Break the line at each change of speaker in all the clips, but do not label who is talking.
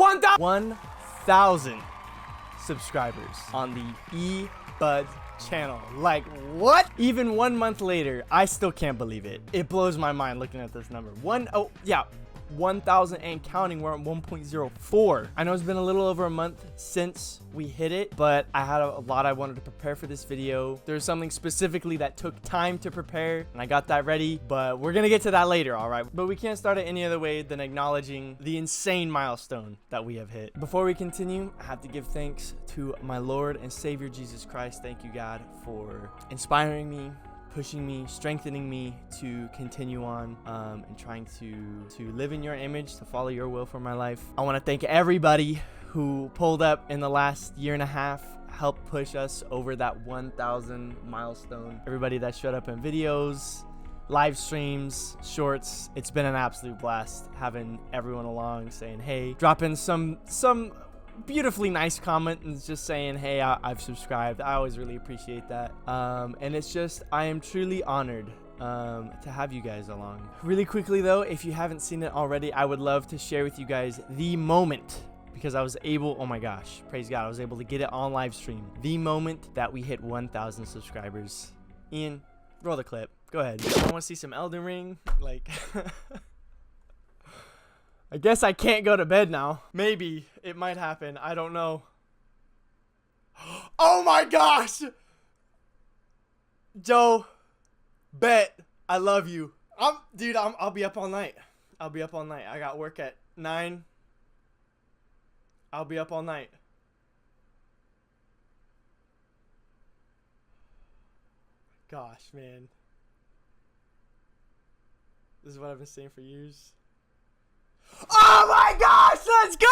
1,000 subscribers on the Ebuds channel. Like, what? Even 1 month later, I still can't believe it. It blows my mind looking at this number. 1,000 and counting. We're at 1.04. I know it's been a little over a month since we hit it, but I had a lot I wanted to prepare for this video. There's something specifically that took time to prepare, and I got that ready, but we're gonna get to that later, all right? But we can't start it any other way than acknowledging the insane milestone that we have hit. Before we continue, I have to give thanks to my Lord and Savior Jesus Christ. Thank you, God, for inspiring me, pushing me, strengthening me to continue on and trying to live in your image, to follow your will for my life. I want to thank everybody who pulled up in the last year and a half, helped push us over that 1,000 milestone. Everybody that showed up in videos, live streams, shorts. It's been an absolute blast having everyone along saying, hey, dropping some beautifully nice comment and just saying, hey, I've subscribed. I always really appreciate that. And it's just, I am truly honored to have you guys along. Really quickly though, if you haven't seen it already, I would love to share with you guys the moment, because I was able, oh my gosh, praise God, I was able to get it on live stream. The moment that we hit 1,000 subscribers. Ian, roll the clip. Go ahead. I want to see some Elden Ring. Like, I guess I can't go to bed now. Maybe it might happen. I don't know. Oh my gosh! Joe, bet. I love you. Dude, I'll be up all night. I'll be up all night. I got work at 9. I'll be up all night. Gosh, man. This is what I've been saying for years. Oh my gosh, let's go!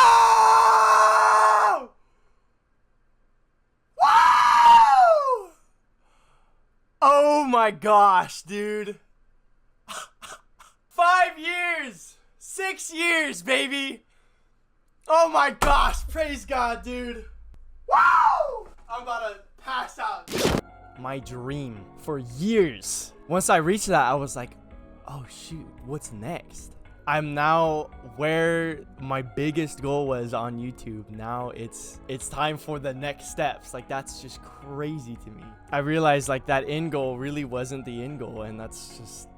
Woo! Oh my gosh, dude. 5 years, 6 years, baby. Oh my gosh, praise God, dude. Woo! I'm about to pass out. My dream for years. Once I reached that, I was like, oh shoot, what's next? I'm now where my biggest goal was on YouTube. Now it's time for the next steps. Like, that's just crazy to me. I realized like that end goal really wasn't the end goal, and that's just,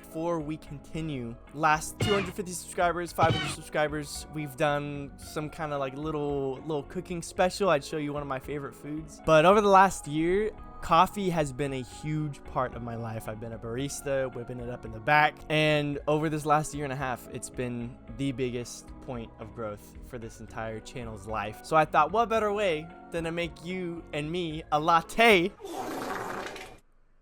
before we continue, last 250 subscribers, 500 subscribers, we've done some kind of like little cooking special. I'd show you one of my favorite foods. But over the last year, coffee has been a huge part of my life. I've been a barista, whipping it up in the back. And over this last year and a half, it's been the biggest point of growth for this entire channel's life. So I thought, what better way than to make you and me a latte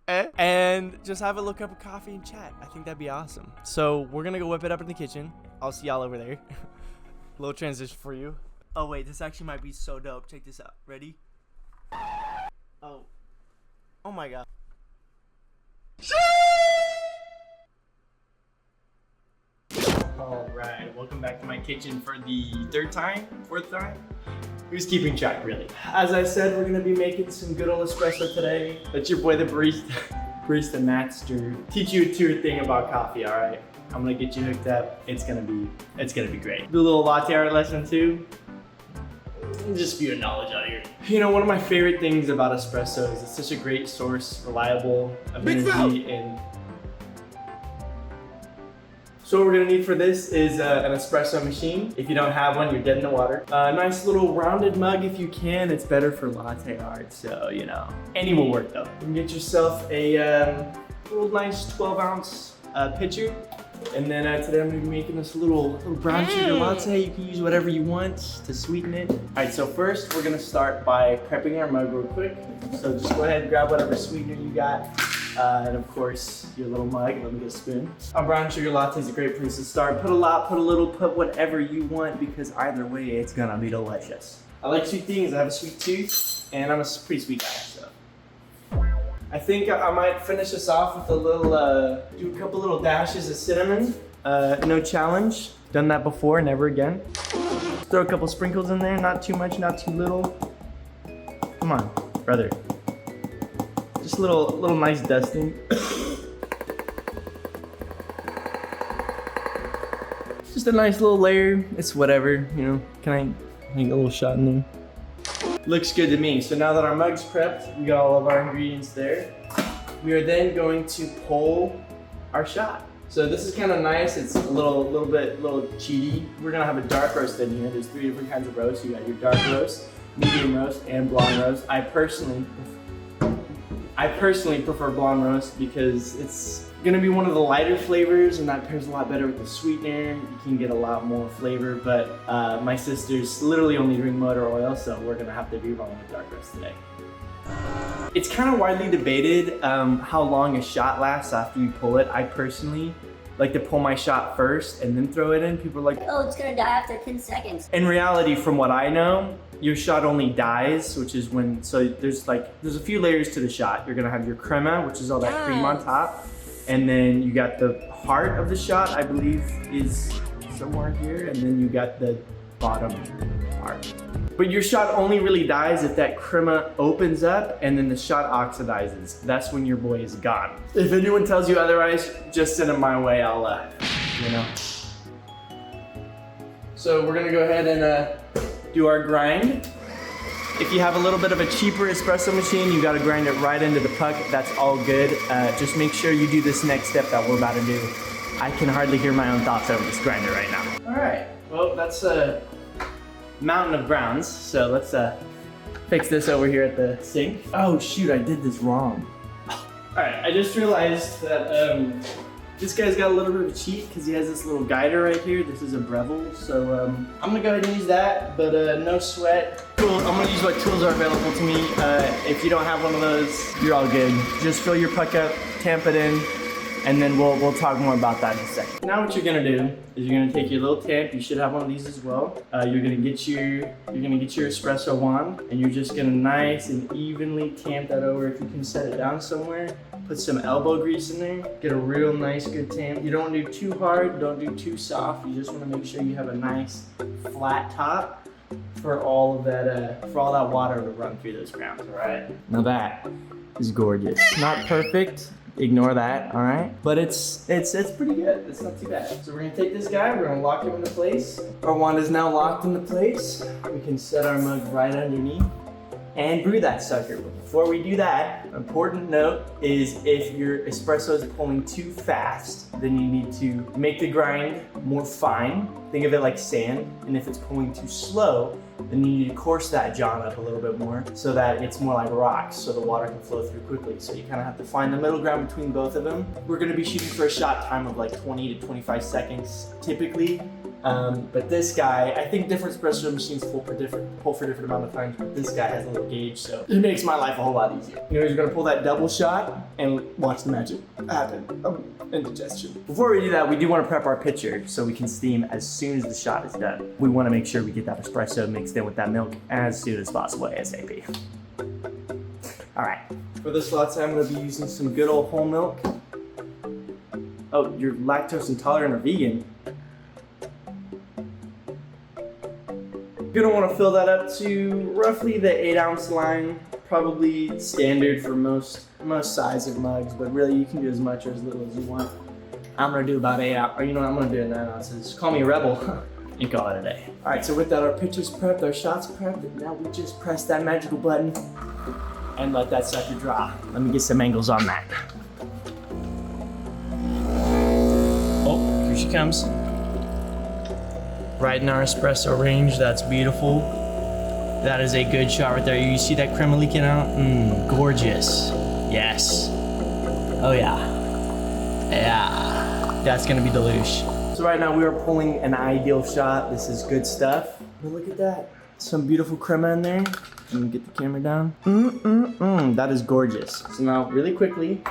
and just have a little cup of coffee and chat. I think that'd be awesome. So we're gonna go whip it up in the kitchen. I'll see y'all over there. Little transition for you. Oh wait, this actually might be so dope. Check this out. Ready? Oh my God. All right, welcome back to my kitchen for the fourth time. Who's keeping track, really? As I said, we're gonna be making some good old espresso today. That's your boy, the barista master. Teach you a tour thing about coffee, all right? I'm gonna get you hooked up. It's gonna be great. Do a little latte art lesson too. Just spew knowledge out here. You know, one of my favorite things about espresso is it's such a great source, reliable of energy. And so what we're gonna need for this is an espresso machine. If you don't have one, you're dead in the water. A nice little rounded mug if you can. It's better for latte art, so you know. Any will work though. You can get yourself a little nice 12-ounce pitcher. And then today I'm gonna be making this little brown sugar latte. You can use whatever you want to sweeten it. All right, so first we're gonna start by prepping our mug real quick. So just go ahead and grab whatever sweetener you got. And of course, your little mug. Let me get a spoon. A brown sugar latte is a great place to start. Put a lot, put a little, put whatever you want, because either way, it's gonna be delicious. I like sweet things. I have a sweet tooth, and I'm a pretty sweet guy, so. I think I might finish this off with a little, do a couple little dashes of cinnamon. No challenge. Done that before, never again. Throw a couple sprinkles in there, not too much, not too little. Come on, brother. Just a little nice dusting. just a nice little layer. It's whatever, you know. Can I get a little shot in there? Looks good to me. So now that our mug's prepped, we got all of our ingredients there. We are then going to pull our shot. So this is kind of nice. It's a little cheaty. We're gonna have a dark roast in here. There's 3 different kinds of roast. You got your dark roast, medium roast, and blonde roast. I personally prefer blonde roast because it's gonna be one of the lighter flavors, and that pairs a lot better with the sweetener. You can get a lot more flavor, but my sisters literally only drink motor oil, so we're gonna have to be rolling with dark roast today. It's kind of widely debated how long a shot lasts after you pull it. I personally like to pull my shot first and then throw it in. People are like,
oh, it's gonna die after 10 seconds.
In reality, from what I know, your shot only dies, which is when, so there's a few layers to the shot. You're gonna have your crema, which is all that cream on top. And then you got the heart of the shot, I believe is somewhere here. And then you got the bottom part. But your shot only really dies if that crema opens up and then the shot oxidizes. That's when your boy is gone. If anyone tells you otherwise, just send them my way, I'll, you know. So we're gonna go ahead and do our grind. If you have a little bit of a cheaper espresso machine, you gotta grind it right into the puck. That's all good. Just make sure you do this next step that we're about to do. I can hardly hear my own thoughts over this grinder right now. All right, well, that's a mountain of grounds. So let's fix this over here at the sink. Oh shoot, I did this wrong. All right, I just realized that this guy's got a little bit of a cheat because he has this little guider right here. This is a Breville, so I'm gonna go ahead and use that, but no sweat. Cool, I'm gonna use what tools are available to me. If you don't have one of those, you're all good. Just fill your puck up, tamp it in, and then we'll talk more about that in a second. Now what you're gonna do is you're gonna take your little tamp. You should have one of these as well. You're gonna get your espresso wand, and you're just gonna nice and evenly tamp that over. If you can set it down somewhere, put some elbow grease in there. Get a real nice good tamp. You don't want to do too hard, don't do too soft. You just want to make sure you have a nice flat top for all of that water to run through those grounds. All right. Now that is gorgeous. Not perfect. Ignore that, all right? But it's pretty good. It's not too bad. So we're gonna take this guy, we're gonna lock him into place. Our wand is now locked into place. We can set our mug right underneath and brew that sucker. But before we do that, an important note is if your espresso is pulling too fast, then you need to make the grind more fine. Think of it like sand. And if it's pulling too slow, then you need to coarse that John up a little bit more so that it's more like rocks, so the water can flow through quickly. So you kind of have to find the middle ground between both of them. We're gonna be shooting for a shot time of like 20 to 25 seconds typically. But this guy, I think different espresso machines pull for different amount of times, but this guy has a little gauge, so it makes my life a whole lot easier. You know, you're gonna pull that double shot and watch the magic happen. Indigestion. Before we do that, we do want to prep our pitcher so we can steam as soon as the shot is done. We want to make sure we get that espresso mixed in with that milk as soon as possible, ASAP. All right. For this latte, I'm going to be using some good old whole milk. Oh, you're lactose intolerant or vegan? You're gonna want to fill that up to roughly the 8-ounce line, probably standard for most size of mugs, but really you can do as much or as little as you want. I'm gonna do about 8 ounces, or you know what, I'm gonna do 9 ounces. Call me a rebel and call it a day. All right, so with that, our pitcher's prepped, our shots prepped, and now we just press that magical button and let that sucker drop. Let me get some angles on that. Oh, here she comes. Right in our espresso range, that's beautiful. That is a good shot right there. You see that crema leaking out? Gorgeous. Yes. Oh yeah. Yeah. That's gonna be deluxe. So right now we are pulling an ideal shot. This is good stuff. But look at that. Some beautiful crema in there. Let me get the camera down. That is gorgeous. So now really quickly,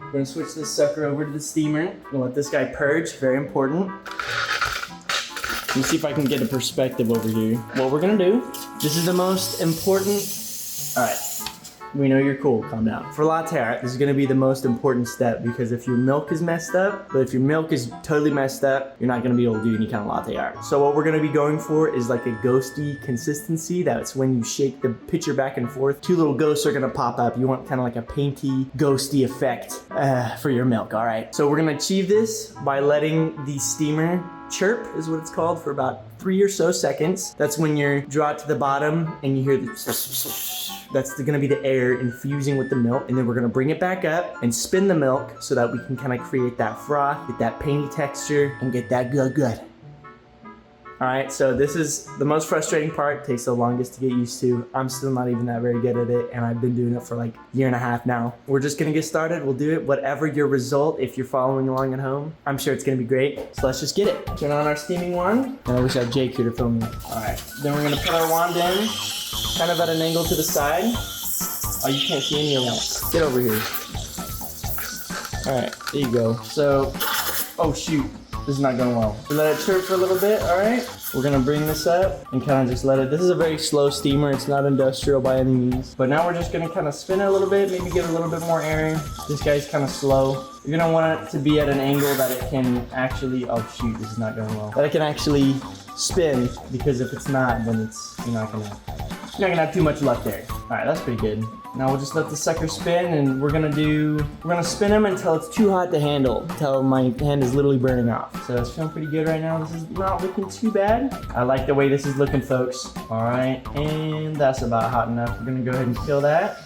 we're gonna switch this sucker over to the steamer. We'll let this guy purge, very important. Let me see if I can get a perspective over here. What we're gonna do, this is the most important, all right, we know you're cool, calm down. For latte art, this is gonna be the most important step because if your milk is messed up, but if your milk is totally messed up, you're not gonna be able to do any kind of latte art. So what we're gonna be going for is like a ghosty consistency. That's when you shake the pitcher back and forth, 2 little ghosts are gonna pop up. You want kind of like a painty, ghosty effect for your milk, all right? So we're gonna achieve this by letting the steamer chirp is what it's called for about 3 or so seconds. That's when you draw it to the bottom and you hear the that's gonna be the air infusing with the milk. And then we're gonna bring it back up and spin the milk so that we can kind of create that froth, get that painty texture, and get that good. All right, so this is the most frustrating part. It takes the longest to get used to. I'm still not even that very good at it, and I've been doing it for like a year and a half now. We're just gonna get started. We'll do it, whatever your result, if you're following along at home. I'm sure it's gonna be great. So let's just get it. Turn on our steaming wand. And I wish I had Jake here to film me. All right, then we're gonna put our wand in, kind of at an angle to the side. Oh, you can't see any of that. Get over here. All right, there you go. So, oh shoot. This is not going well. We let it chirp for a little bit, all right? We're gonna bring this up and kind of just let it, this is a very slow steamer. It's not industrial by any means. But now we're just gonna kind of spin it a little bit, maybe give it a little bit more air. This guy's kind of slow. You're gonna want it to be at an angle that it can actually, oh shoot, this is not going well. That it can actually spin, because if it's not, then you're not gonna have too much luck there. All right, that's pretty good. Now we'll just let the sucker spin, and we're gonna spin him until it's too hot to handle, until my hand is literally burning off. So it's feeling pretty good right now. This is not looking too bad. I like the way this is looking, folks. All right, and that's about hot enough. We're gonna go ahead and kill that.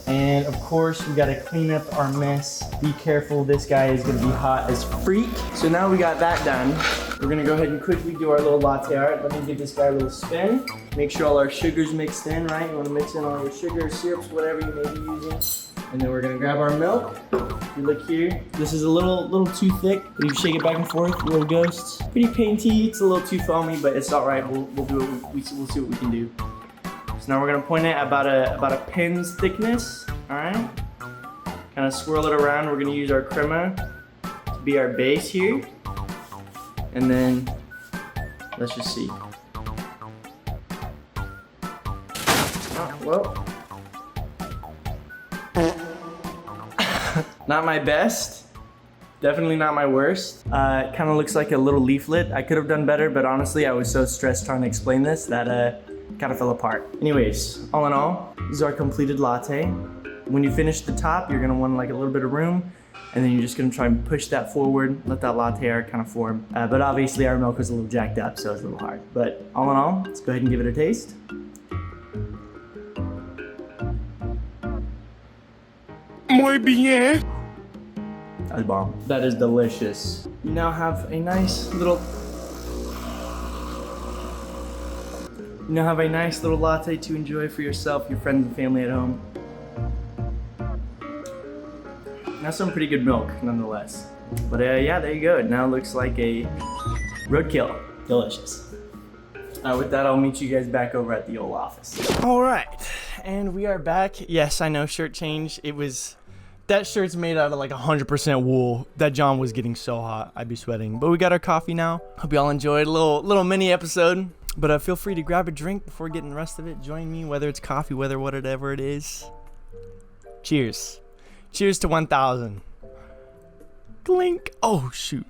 And of course, we gotta clean up our mess. Be careful, this guy is gonna be hot as freak. So now we got that done. We're gonna go ahead and quickly do our little latte art. Let me give this guy a little spin. Make sure all our sugar's mixed in, right? You wanna mix in all your sugar, syrups, whatever you may be using. And then we're gonna grab our milk. If you look here, this is a little too thick. But you shake it back and forth, little ghosts. Pretty painty, it's a little too foamy, but it's all right. We'll do it, we'll see what we can do. So now we're gonna point it at about a pin's thickness, all right? Kind of swirl it around. We're gonna use our crema to be our base here. And then, let's just see. Oh, well. Not my best. Definitely not my worst. It kind of looks like a little leaflet. I could have done better, but honestly, I was so stressed trying to explain this that kind of fell apart. Anyways, all in all, this is our completed latte. When you finish the top, you're gonna want like a little bit of room, and then you're just gonna try and push that forward, let that latte art kind of form. But obviously our milk was a little jacked up, so it's a little hard. But all in all, let's go ahead and give it a taste. Muy bien. That's bomb. That is delicious. You now have a nice little latte to enjoy for yourself, your friends and family at home. That's some pretty good milk, nonetheless. But yeah, there you go. It now looks like a roadkill. Delicious. With that, I'll meet you guys back over at the old office. All right, and we are back. Yes, I know, shirt change. That shirt's made out of like 100% wool. That John was getting so hot, I'd be sweating. But we got our coffee now. Hope y'all enjoyed a little mini episode. But feel free to grab a drink before getting the rest of it. Join me, whether it's coffee, whatever it is. Cheers. Cheers to 1,000. Clink. Oh, shoot.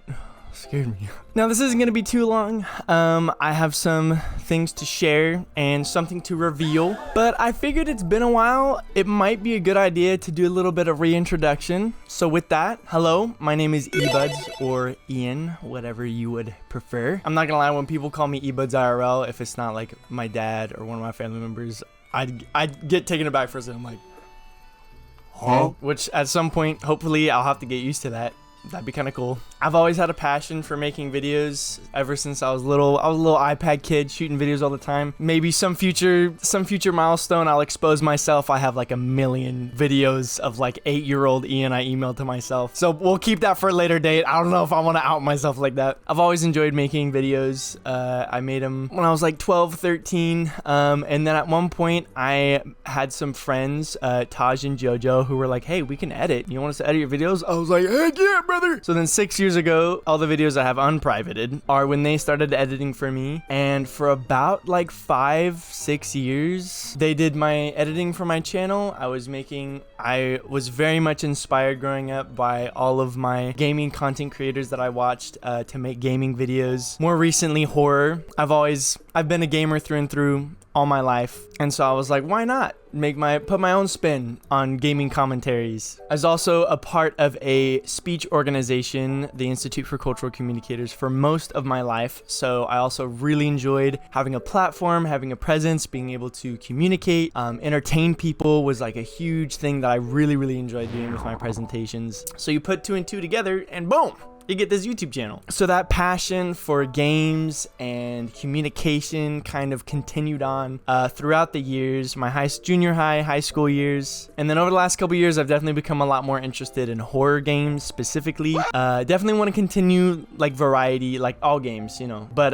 Scared me. Now, this isn't going to be too long. I have some things to share and something to reveal. But I figured it's been a while. It might be a good idea to do a little bit of reintroduction. So with that, hello, my name is Ebuds, or Ian, whatever you would prefer. I'm not going to lie, when people call me Ebuds IRL, if it's not like my dad or one of my family members, I'd get taken aback for a second. I'm like, huh? Which at some point, hopefully, I'll have to get used to that. That'd be kind of cool. I've always had a passion for making videos ever since I was little. I was a little iPad kid shooting videos all the time. Maybe some future milestone, I'll expose myself. I have like 1 million videos of like 8-year-old Ian I emailed to myself. So we'll keep that for a later date. I don't know if I want to out myself like that. I've always enjoyed making videos. I made them when I was like 12, 13. And then at one point I had some friends, Taj and Jojo, who were like, hey, we can edit. You want us to edit your videos? I was like, heck yeah, brother. So then 6 years ago, all the videos I have unprivated are when they started editing for me. And for about like 5-6 years, they did my editing for my channel. I was very much inspired growing up by all of my gaming content creators that I watched to make gaming videos. More recently, horror. I've been a gamer through and through all my life. And so I was like, why not? put my own spin on gaming commentaries. I was also a part of a speech organization, the Institute for Cultural Communicators, for most of my life. So I also really enjoyed having a platform, having a presence, being able to communicate, entertain people was like a huge thing that I really enjoyed doing with my presentations. So you put 2 and 2 together and boom, you get this YouTube channel. So that passion for games and communication kind of continued on throughout the years, my junior high school years. And then over the last couple years, I've definitely become a lot more interested in horror games specifically. Definitely want to continue like variety, like all games, you know. But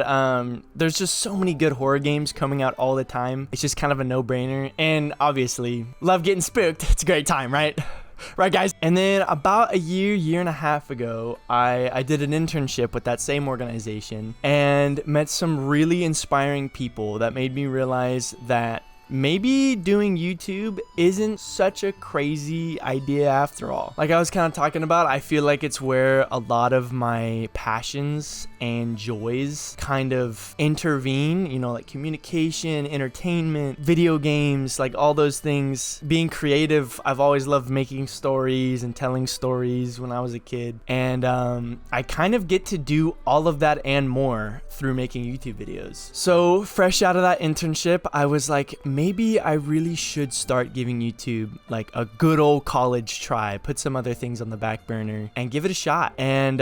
there's just so many good horror games coming out all the time. It's just kind of a no-brainer. And obviously, love getting spooked. It's a great time, right? Right, guys? And then about a year and a half ago, I did an internship with that same organization and met some really inspiring people that made me realize that maybe doing YouTube isn't such a crazy idea after all. Like I was kind of talking about, I feel like it's where a lot of my passions and joys kind of intervene, you know, like communication, entertainment, video games, like all those things. Being creative, I've always loved making stories and telling stories when I was a kid. And I kind of get to do all of that and more through making YouTube videos. So fresh out of that internship, I was like, maybe I really should start giving YouTube like a good old college try, put some other things on the back burner and give it a shot. And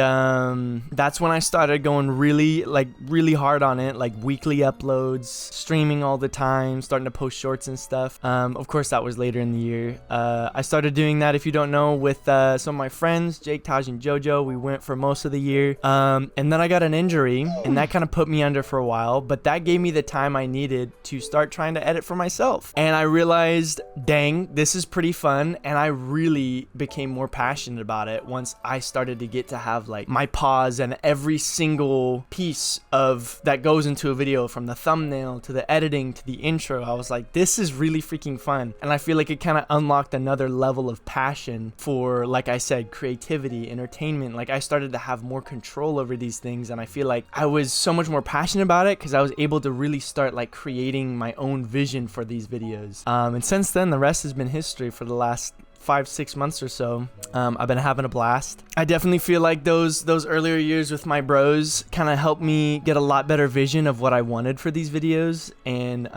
that's when I started going really hard on it, like weekly uploads, streaming all the time, starting to post shorts and stuff. Of course, that was later in the year. I started doing that, if you don't know, with some of my friends, Jake, Taj, and Jojo. We went for most of the year. And then I got an injury and that kind of put me under for a while, but that gave me the time I needed to start trying to edit for myself. And I realized, dang, this is pretty fun. And I really became more passionate about it once I started to get to have like my pause and every single piece of that goes into a video, from the thumbnail to the editing to the intro. I was like, this is really freaking fun. And I feel like it kind of unlocked another level of passion for, like I said, creativity, entertainment. Like I started to have more control over these things. And I feel like I was so much more passionate about it because I was able to really start like creating my own vision for these videos. And since then, the rest has been history. For the last 5-6 months or so, I've been having a blast. I definitely feel like those earlier years with my bros kind of helped me get a lot better vision of what I wanted for these videos and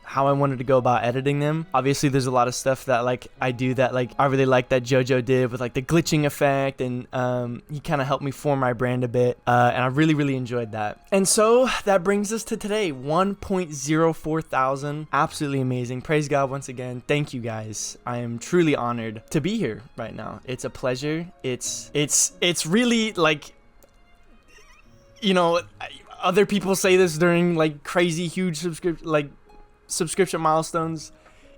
how I wanted to go about editing them. Obviously, there's a lot of stuff that like I do that like I really like that Jojo did with like the glitching effect, and he kind of helped me form my brand a bit, and I really enjoyed that. And so that brings us to today, 1.04 thousand. Absolutely amazing. Praise God once again. Thank you guys. I am truly honored to be here right now. It's a pleasure. It's really like, you know, other people say this during like crazy huge subscription milestones.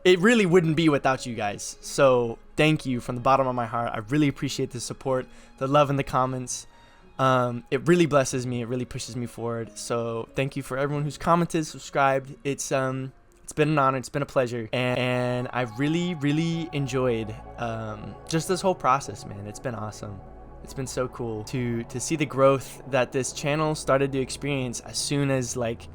It really wouldn't be without you guys. So thank you from the bottom of my heart. I really appreciate the support, the love in the comments. It really blesses me. It really pushes me forward. So thank you for everyone who's commented, subscribed. It's been an honor. It's been a pleasure. And I've really enjoyed just this whole process, man. It's been awesome. It's been so cool to see the growth that this channel started to experience as soon as like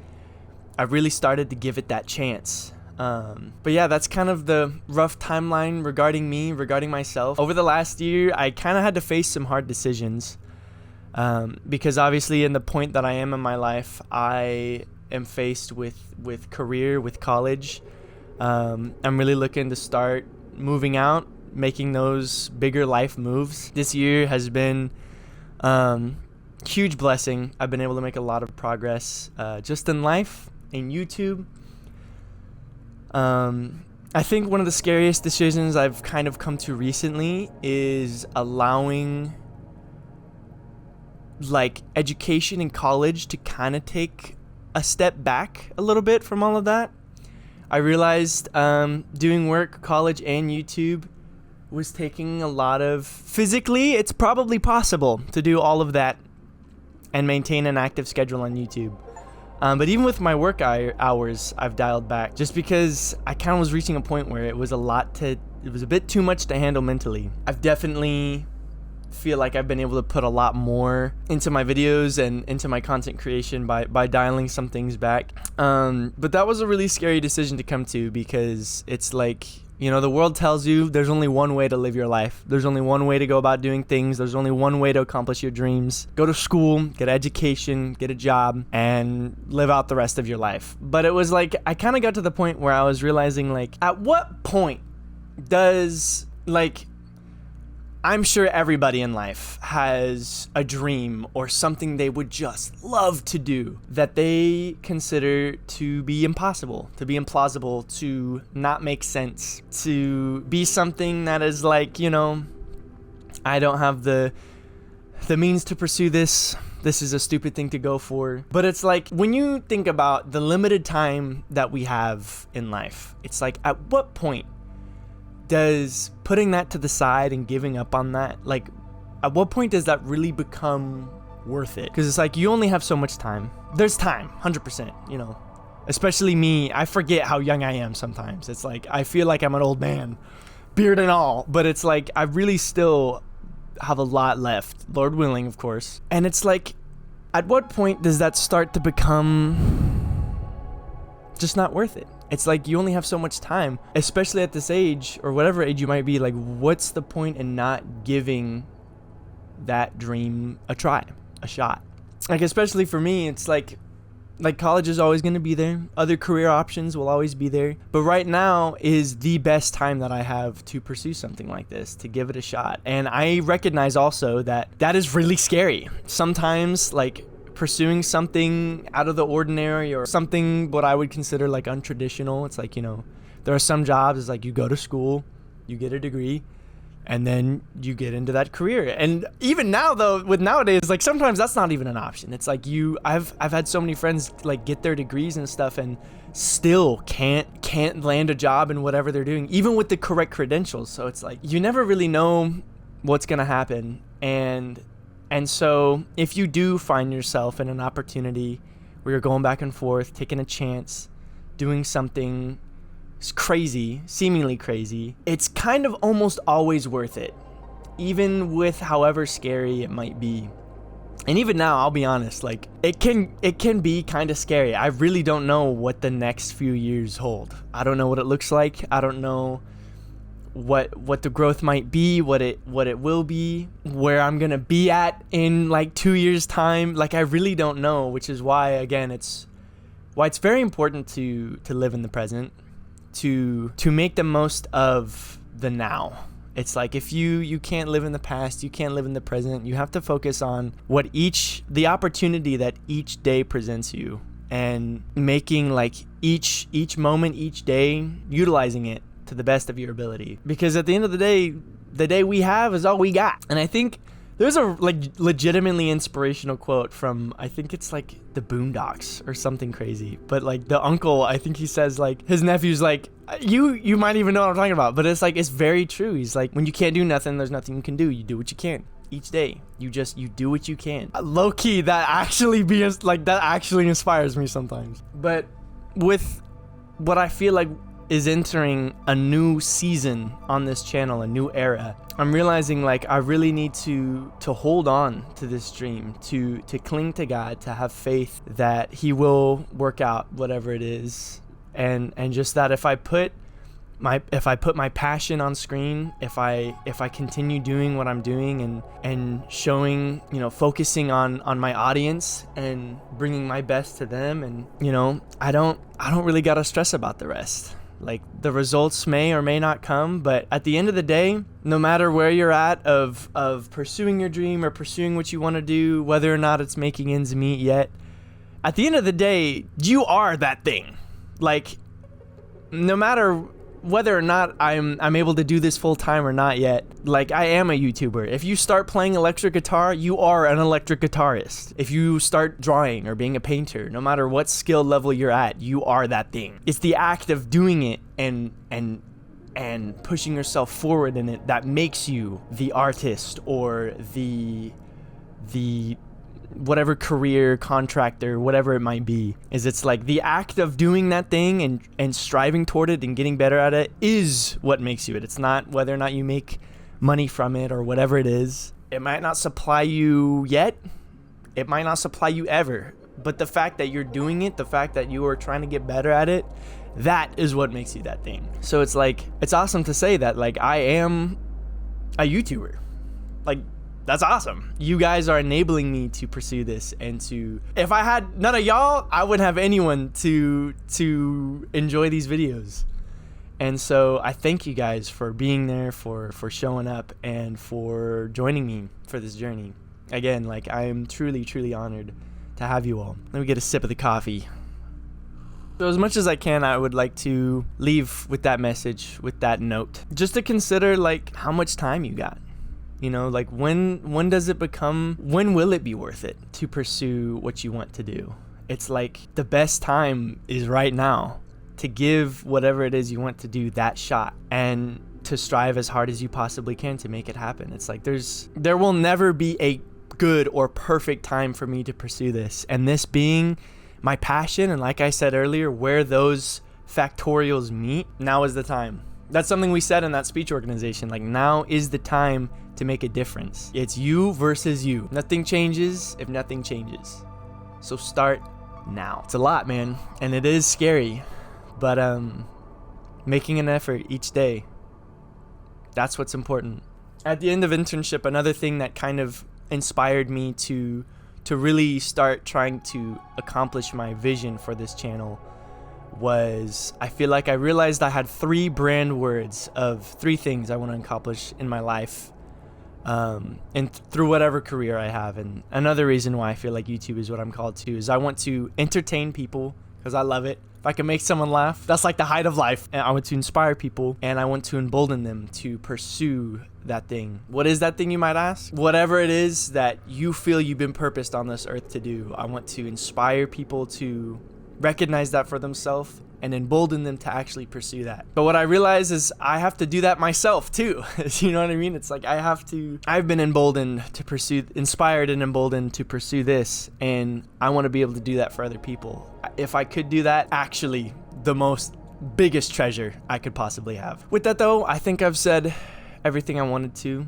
I really started to give it that chance. But yeah, that's kind of the rough timeline regarding me, regarding myself. Over the last year, I kind of had to face some hard decisions because obviously in the point that I am in my life, I am faced with career, with college. I'm really looking to start moving out, making those bigger life moves. This year has been huge blessing. I've been able to make a lot of progress just in life, in YouTube. I think one of the scariest decisions I've kind of come to recently is allowing like education in college to kind of take a step back a little bit from all of that. I realized doing work, college, and YouTube was taking a lot of... Physically, it's probably possible to do all of that and maintain an active schedule on YouTube. But even with my work hours, I've dialed back just because I kind of was reaching a point where it was a bit too much to handle mentally. I've definitely feel like I've been able to put a lot more into my videos and into my content creation by dialing some things back. But that was a really scary decision to come to, because it's like, you know, the world tells you there's only one way to live your life. There's only one way to go about doing things. There's only one way to accomplish your dreams. Go to school, get an education, get a job, and live out the rest of your life. But it was like, I kind of got to the point where I was realizing, like, at what point does, like, I'm sure everybody in life has a dream or something they would just love to do that they consider to be impossible, to be implausible, to not make sense, to be something that is like, you know, I don't have the means to pursue this. This is a stupid thing to go for. But it's like, when you think about the limited time that we have in life, it's like, at what point does putting that to the side and giving up on that, like, at what point does that really become worth it? Because it's like, you only have so much time. There's time, 100%, you know. Especially me, I forget how young I am sometimes. It's like, I feel like I'm an old man, beard and all. But it's like, I really still have a lot left, Lord willing, of course. And it's like, at what point does that start to become just not worth it? It's like, you only have so much time, especially at this age, or whatever age you might be. Like, what's the point in not giving that dream a try, a shot? Like, especially for me, it's like college is always going to be there. Other career options will always be there. But right now is the best time that I have to pursue something like this, to give it a shot. And I recognize also that that is really scary. Sometimes, like, pursuing something out of the ordinary, or something what I would consider like untraditional. It's like, you know, there are some jobs, it's like, you go to school, you get a degree, and then you get into that career. And even now, though, with nowadays, like, sometimes that's not even an option. It's like, I've had so many friends like get their degrees and stuff and still can't land a job in whatever they're doing, even with the correct credentials. So it's like, you never really know what's gonna happen. And so if you do find yourself in an opportunity where you're going back and forth, taking a chance, doing something crazy, seemingly crazy, it's kind of almost always worth it, even with however scary it might be. And even now, I'll be honest, like, it can be kind of scary. I really don't know what the next few years hold. I don't know what it looks like. I don't know what the growth might be, what it will be, where I'm gonna be at in like 2 years time. Like, I really don't know, which is why, again, it's very important to live in the present, to make the most of the now. It's like, if you can't live in the past, you can't live in the present. You have to focus on what the opportunity that each day presents you, and making like each moment, each day, utilizing it to the best of your ability. Because at the end of the day we have is all we got. And I think there's a like legitimately inspirational quote from, I think it's like the Boondocks or something crazy, but like the uncle, I think he says, like, his nephew's like, you might even know what I'm talking about, but it's like, it's very true. He's like, when you can't do nothing, there's nothing you can do. You do what you can each day. You do what you can. Low key, that actually inspires me sometimes. But with what I feel like is entering a new season on this channel, a new era, I'm realizing like I really need to hold on to this dream, to cling to God, to have faith that He will work out whatever it is, and just that if I put my passion on screen, if I continue doing what I'm doing and showing, you know, focusing on my audience and bringing my best to them, and, you know, I don't really gotta stress about the rest. Like, the results may or may not come, but at the end of the day, no matter where you're at of pursuing your dream or pursuing what you want to do, whether or not it's making ends meet yet, at the end of the day, you are that thing. Like, no matter whether or not I'm able to do this full time or not yet, like, I am a YouTuber. If you start playing electric guitar, you are an electric guitarist. If you start drawing or being a painter, no matter what skill level you're at, you are that thing. It's the act of doing it and pushing yourself forward in it that makes you the artist or the whatever career, contractor, whatever it might be. It's like the act of doing that thing and striving toward it and getting better at it is what makes you it. It's not whether or not you make money from it or whatever it is. It might not supply you yet. It might not supply you ever. But the fact that you're doing it, the fact that you are trying to get better at it, that is what makes you that thing. So it's like, it's awesome to say that, like, I am a YouTuber. Like, that's awesome. You guys are enabling me to pursue this, and to, if I had none of y'all, I wouldn't have anyone to enjoy these videos. And so I thank you guys for being there, for showing up, and for joining me for this journey. Again, like, I am truly, truly honored to have you all. Let me get a sip of the coffee. So as much as I can, I would like to leave with that message, with that note, just to consider, like, how much time you got. You know, like, when does it become, when will it be worth it to pursue what you want to do? It's like, the best time is right now to give whatever it is you want to do that shot, and to strive as hard as you possibly can to make it happen. It's like, there will never be a good or perfect time for me to pursue this, and this being my passion, and like I said earlier, where those factorials meet, now is the time. That's something we said in that speech organization, like, now is the time to make a difference. It's you versus you. Nothing changes if nothing changes. So start now. It's a lot, man, and it is scary, but making an effort each day, that's what's important. At the end of internship, another thing that kind of inspired me to really start trying to accomplish my vision for this channel was, I feel like I realized I had 3 brand words of 3 things I want to accomplish in my life, and through whatever career I have. And another reason why I feel like YouTube is what I'm called to is I want to entertain people, because I love it. If I can make someone laugh, that's like the height of life. And I want to inspire people, and I want to embolden them to pursue that thing. What is that thing, you might ask? Whatever it is that you feel you've been purposed on this earth to do, I want to inspire people to recognize that for themselves and embolden them to actually pursue that. But what I realize is I have to do that myself too. You know what I mean? It's like I've been emboldened to pursue, inspired and emboldened to pursue this, and I want to be able to do that for other people. If I could do that, actually the biggest treasure I could possibly have. With that though, I think I've said everything I wanted to,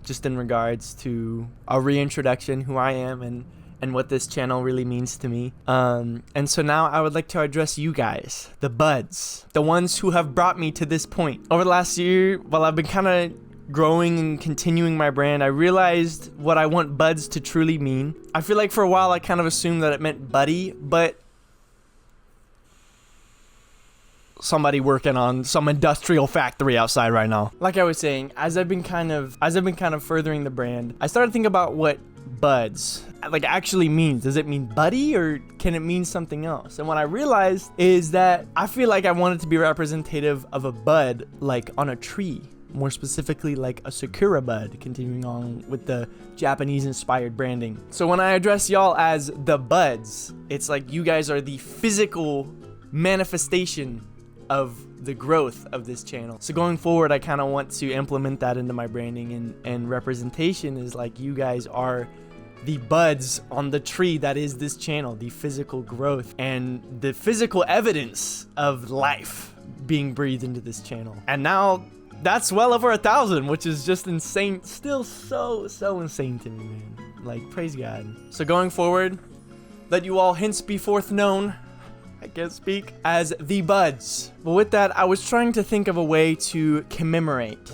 just in regards to a reintroduction, who I am, and what this channel really means to me. And so now I would like to address you guys, the buds, the ones who have brought me to this point. Over the last year, while I've been kind of growing and continuing my brand, I realized what I want buds to truly mean. I feel like for a while I kind of assumed that it meant buddy, but somebody working on some industrial factory outside right now. Like I was saying, as I've been kind of furthering the brand, I started thinking about what buds like actually means. Does it mean buddy, or can it mean something else? And what I realized is that I feel like I wanted to be representative of a bud, like on a tree, more specifically like a sakura bud, continuing on with the Japanese inspired branding. So when I address y'all as the buds, it's like you guys are the physical manifestation of the growth of this channel. So going forward, I kind of want to implement that into my branding, and representation is like you guys are the buds on the tree that is this channel, the physical growth and the physical evidence of life being breathed into this channel. And now that's well over 1,000, which is just insane. Still so insane to me, man. Like, praise God. So going forward, let you all hence be forth known, I can't speak, as the buds. But with that, I was trying to think of a way to commemorate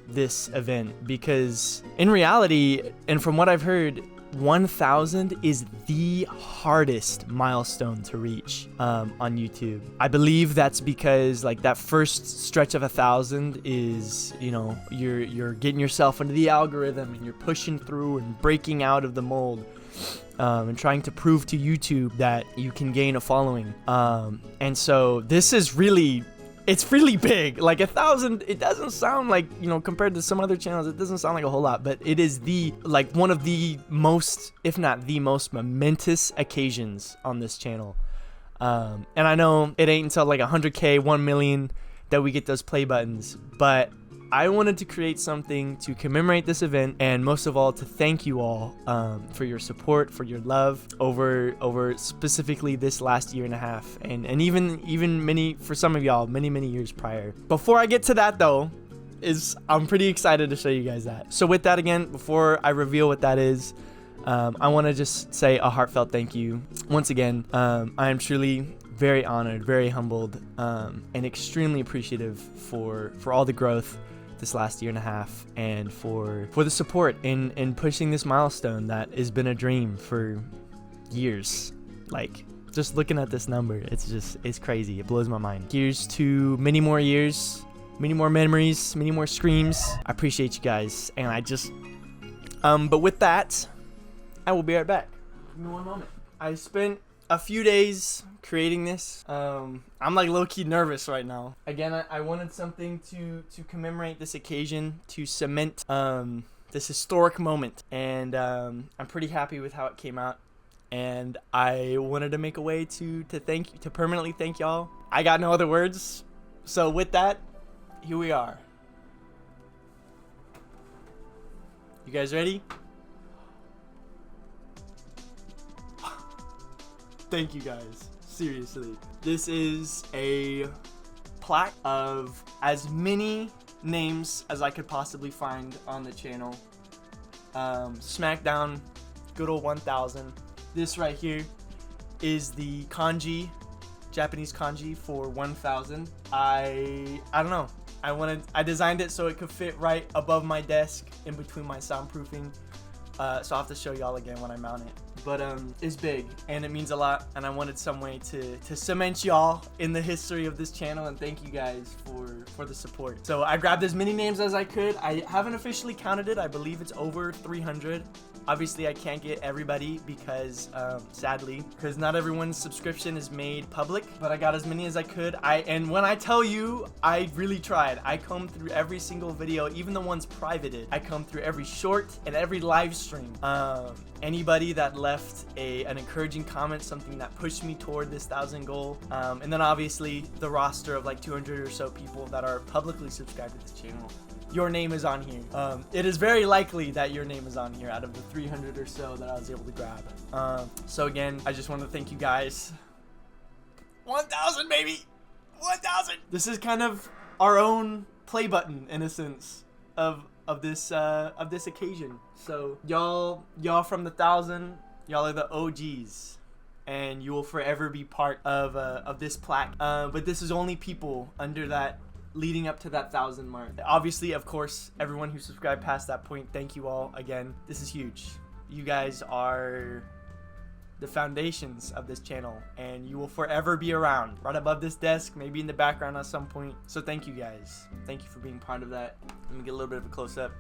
this event, because in reality, and from what I've heard, 1,000 is the hardest milestone to reach on YouTube. I believe that's because like that first stretch of 1,000 is, you know, you're getting yourself into the algorithm, and you're pushing through and breaking out of the mold. And trying to prove to YouTube that you can gain a following. And so this is really, it's really big. Like 1,000, it doesn't sound like, you know, compared to some other channels, it doesn't sound like a whole lot, but it is like one of the most, if not the most momentous occasions on this channel. And I know it ain't until like 100K, 1 million that we get those play buttons, but I wanted to create something to commemorate this event, and most of all to thank you all for your support, for your love over specifically this last year and a half, and even many, for some of y'all, many years prior. Before I get to that though, I'm pretty excited to show you guys that. So with that, again, before I reveal what that is, I want to just say a heartfelt thank you once again. I am truly very honored, very humbled, and extremely appreciative for all the growth this last year and a half, and for the support in pushing this milestone that has been a dream for years. Like, just looking at this number, it's crazy. It blows my mind. Here's to many more years, many more memories, many more screams. I appreciate you guys, and I just but with that, I will be right back. Give me one moment. I spent a few days creating this. I'm like low-key nervous right now. Again, I wanted something to commemorate this occasion, to cement this historic moment, and I'm pretty happy with how it came out. And I wanted to make a way to permanently thank y'all. I got no other words. So with that, here we are. You guys ready? Thank you guys. Seriously. This is a plaque of as many names as I could possibly find on the channel. Smackdown, good old 1000. This right here is the kanji, Japanese kanji for 1000. I don't know. I designed it so it could fit right above my desk in between my soundproofing. So I'll have to show y'all again when I mount it. But it's big and it means a lot, and I wanted some way to cement y'all in the history of this channel, and thank you guys for the support. So I grabbed as many names as I could. I haven't officially counted it. I believe it's over 300. Obviously, I can't get everybody because, sadly, because not everyone's subscription is made public, but I got as many as I could. And when I tell you, I really tried. I combed through every single video, even the ones privated. I combed through every short and every live stream. Anybody that left an encouraging comment, something that pushed me toward this 1000 goal. And then obviously the roster of like 200 or so people that are publicly subscribed to this channel. Your name is on here. It is very likely that your name is on here out of the 300 or so that I was able to grab. So again, I just want to thank you guys. 1000, baby! 1000! This is kind of our own play button, in a sense, of this occasion. So y'all from the 1000, y'all are the OGs, and you will forever be part of this plaque. But this is only people under that, leading up to that 1000 mark. Obviously, of course, everyone who subscribed past that point, thank you all again. This is huge. You guys are the foundations of this channel, and you will forever be around right above this desk, maybe in the background at some point. So thank you guys. Thank you for being part of that. Let me get a little bit of a close-up.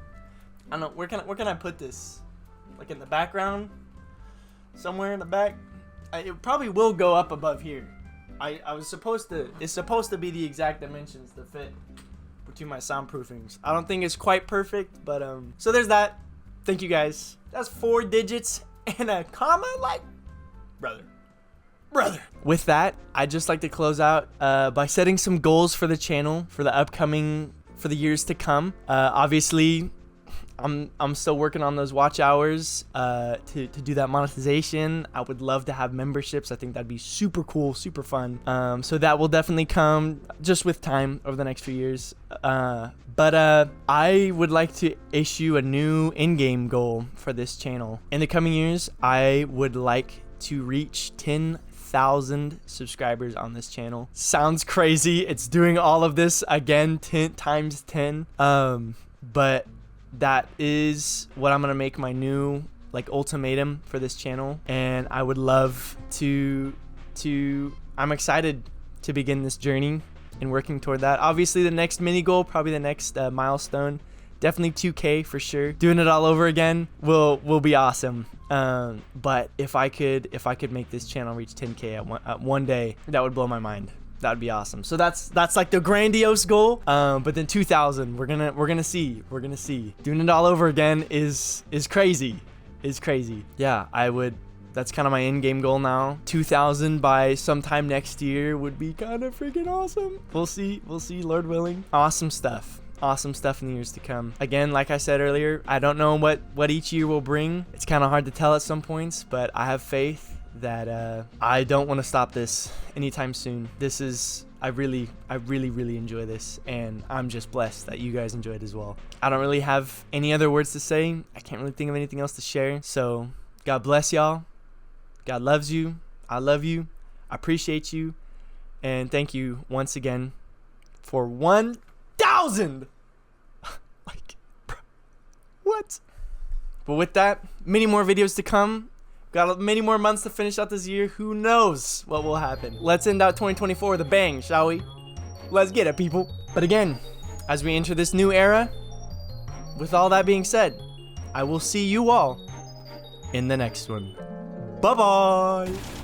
I don't know, where can I put this? Like in the background? Somewhere in the back? It probably will go up above here. It's supposed to be the exact dimensions to fit between my soundproofings. I don't think it's quite perfect, but so there's that. Thank you guys. That's 4 digits and a comma, like, brother. With that, I'd just like to close out by setting some goals for the channel for the years to come. Obviously, I'm still working on those watch hours to do that monetization. I would love to have memberships. I think that'd be super cool, super fun. So that will definitely come just with time over the next few years. But I would like to issue a new in-game goal for this channel. In the coming years, I would like to reach 10,000 subscribers on this channel. Sounds crazy. It's doing all of this again 10 times 10. But that is what I'm gonna make my new ultimatum for this channel, and I would love to I'm excited to begin this journey and working toward that. Obviously, the next mini goal, probably the next milestone, definitely 2K for sure. Doing it all over again will be awesome. But if I could make this channel reach 10K at one day, that would blow my mind. That'd be awesome. So that's like the grandiose goal. But then 2,000, we're gonna see. Doing it all over again is crazy. Yeah, that's kind of my in-game goal now. 2,000 by sometime next year would be kind of freaking awesome. We'll see, Lord willing. Awesome stuff in the years to come. Again, like I said earlier, I don't know what each year will bring. It's kind of hard to tell at some points, but I have faith that I don't want to stop this anytime soon. This is I really enjoy this, and I'm just blessed that you guys enjoy it as well. I don't really have any other words to say. I can't really think of anything else to share. So God bless y'all. God loves you. I love you. I appreciate you. And thank you once again for 1,000. Like, bro, what? But with that, many more videos to come. Got many more months to finish out this year. Who knows what will happen? Let's end out 2024 with a bang, shall we? Let's get it, people. But again, as we enter this new era, with all that being said, I will see you all in the next one. Bye-bye.